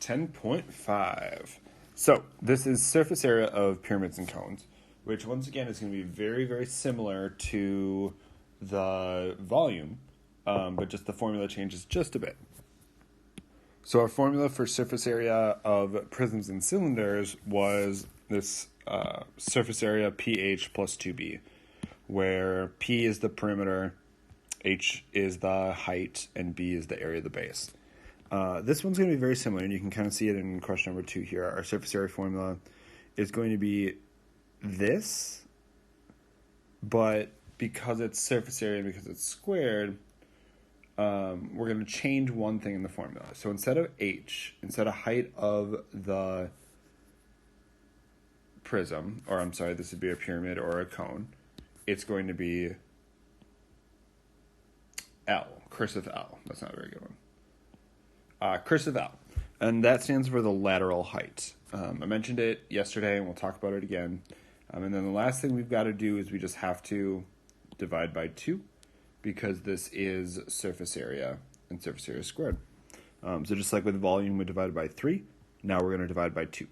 10.5. So this is surface area of pyramids and cones, which once again is going to be very, very similar to the volume, but just the formula changes just a bit. So our formula for surface area of prisms and cylinders was this surface area pH plus 2b, where P is the perimeter, H is the height, and B is the area of the base. This one's going to be very similar, and you can kind of see it in question number 2 here. Our surface area formula is going to be this, but because it's surface area and because it's squared, we're going to change one thing in the formula. So instead of H, instead of height of the prism, or I'm sorry, this would be a pyramid or a cone, it's going to be L, cursive L. That's not a very good one. Cursive L, and that stands for the lateral height. I mentioned it yesterday, and we'll talk about it again. And then the last thing we've got to do is we just have to divide by 2, because this is surface area, and surface area squared. So just like with volume, we divided by 3. Now we're going to divide by 2.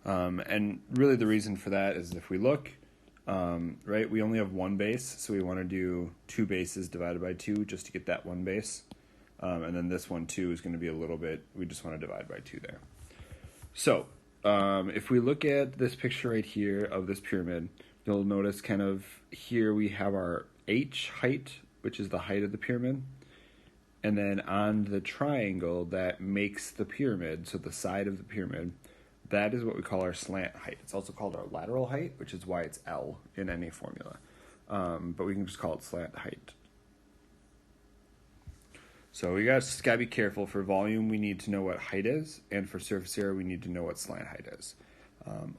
And really the reason for that is if we look, right, we only have one base, so we want to do 2 bases divided by 2 just to get that one base. And then this one too is going to be a little bit, we just want to divide by 2 there. So if we look at this picture right here of this pyramid, you'll notice kind of here we have our H height, which is the height of the pyramid. And then on the triangle that makes the pyramid, so the side of the pyramid, that is what we call our slant height. It's also called our lateral height, which is why it's L in any formula. But we can just call it slant height. So we just gotta be careful. For volume, we need to know what height is, and for surface area, we need to know what slant height is.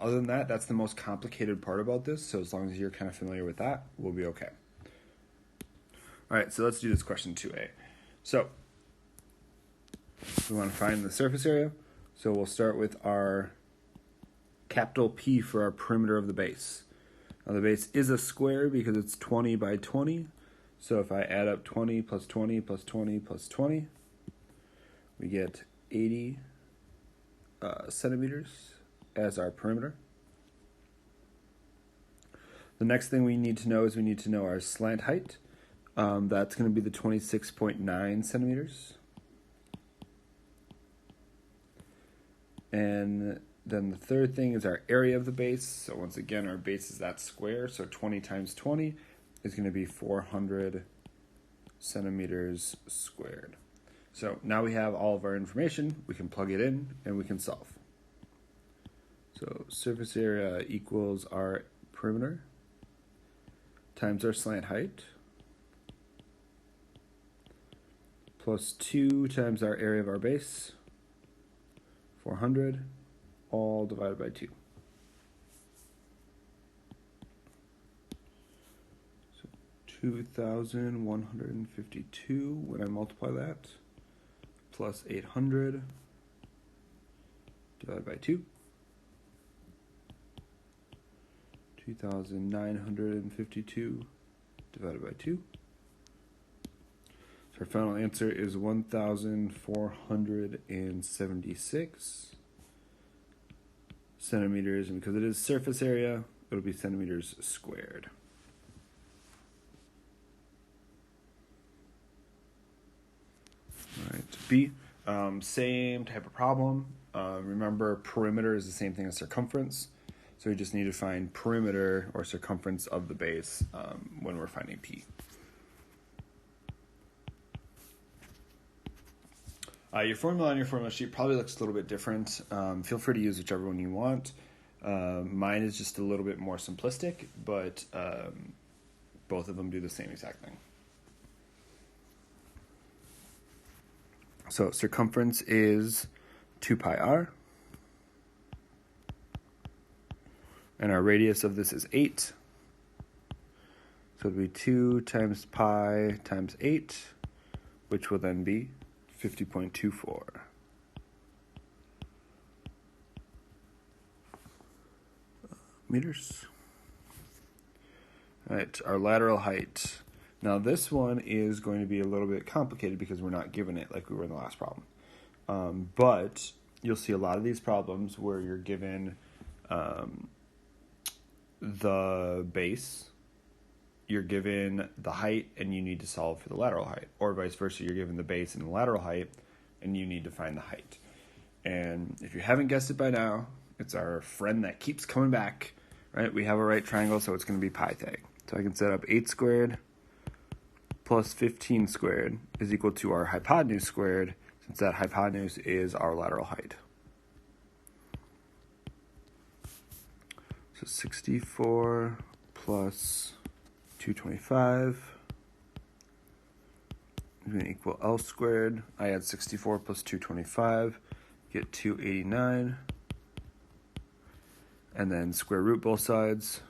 Other than that, that's the most complicated part about this, so as long as you're kind of familiar with that, we'll be okay. All right, so let's do this question 2a. So we want to find the surface area, so we'll start with our capital P for our perimeter of the base. Now the base is a square because it's 20 by 20, so if I add up 20 plus 20 plus 20 plus 20, we get 80 centimeters as our perimeter. The next thing we need to know is we need to know our slant height. That's going to be the 26.9 centimeters. And then the third thing is our area of the base. So once again, our base is that square, so 20 times 20 is going to be 400 centimeters squared. So now we have all of our information. We can plug it in and we can solve. So surface area equals our perimeter times our slant height plus 2 times our area of our base, 400, all divided by 2. So 2,152 when I multiply that, plus 800 divided by 2. 2,952 divided by 2. So our final answer is 1,476 centimeters, and because it is surface area, it'll be centimeters squared. All right, B, same type of problem. Remember, perimeter is the same thing as circumference. So we just need to find perimeter or circumference of the base when we're finding P. Your formula on your formula sheet probably looks a little bit different. Feel free to use whichever one you want. Mine is just a little bit more simplistic, but both of them do the same exact thing. So circumference is 2 pi r. And our radius of this is 8. So it would be 2 times pi times 8, which will then be 50.24. Meters. All right, our lateral height. Now this one is going to be a little bit complicated because we're not given it like we were in the last problem. But you'll see a lot of these problems where you're given the base, you're given the height, and you need to solve for the lateral height. Or vice versa, you're given the base and the lateral height, and you need to find the height. And if you haven't guessed it by now, it's our friend that keeps coming back, right? We have a right triangle, so it's going to be pi theta. So I can set up 8 squared plus 15 squared is equal to our hypotenuse squared, since that hypotenuse is our lateral height. So 64 plus 225 is going to equal L squared. I add 64 plus 225, get 289. And then square root both sides.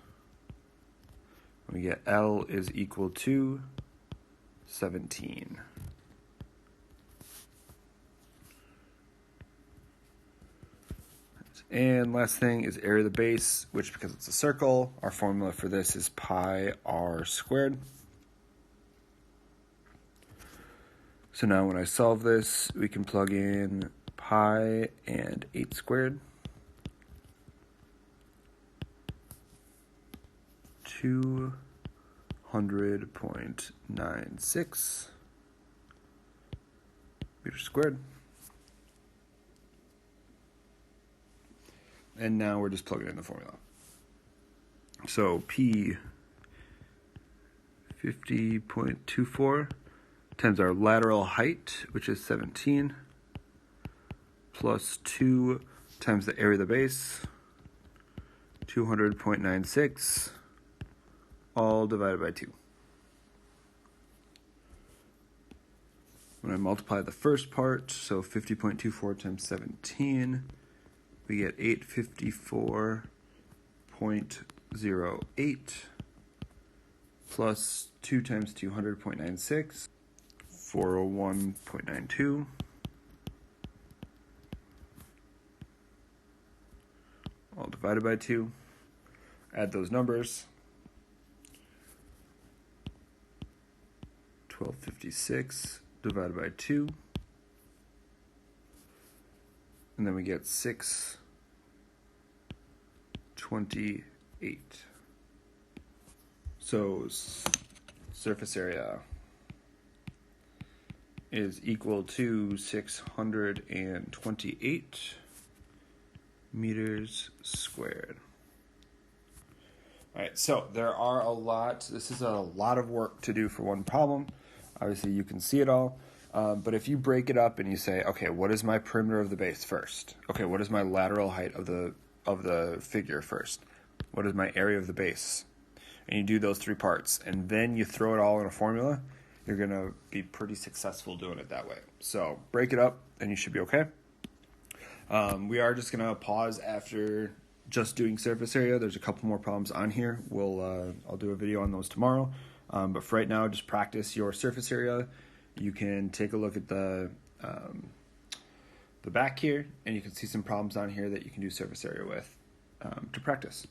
We get L is equal to 17. And last thing is area of the base, which, because it's a circle, our formula for this is pi r squared. So now when I solve this, we can plug in pi and 8 squared. 200.96 meters squared. And now we're just plugging in the formula. So P 50.24 times our lateral height, which is 17, plus 2 times the area of the base, 200.96, all divided by 2. When I multiply the first part, so 50.24 times 17, we get 854.08 plus 2 times 200.96, 401.92. All divided by 2. Add those numbers. 1256 divided by 2. And then we get 628. So surface area is equal to 628 meters squared. All right, so this is a lot of work to do for one problem. Obviously, you can see it all. But if you break it up and you say, okay, what is my perimeter of the base first? Okay, what is my lateral height of the figure first? What is my area of the base? And you do those 3 parts, and then you throw it all in a formula, you're going to be pretty successful doing it that way. So break it up, and you should be okay. We are just going to pause after just doing surface area. There's a couple more problems on here. I'll do a video on those tomorrow. But for right now, just practice your surface area. You can take a look at the back here, and you can see some problems on here that you can do surface area with to practice.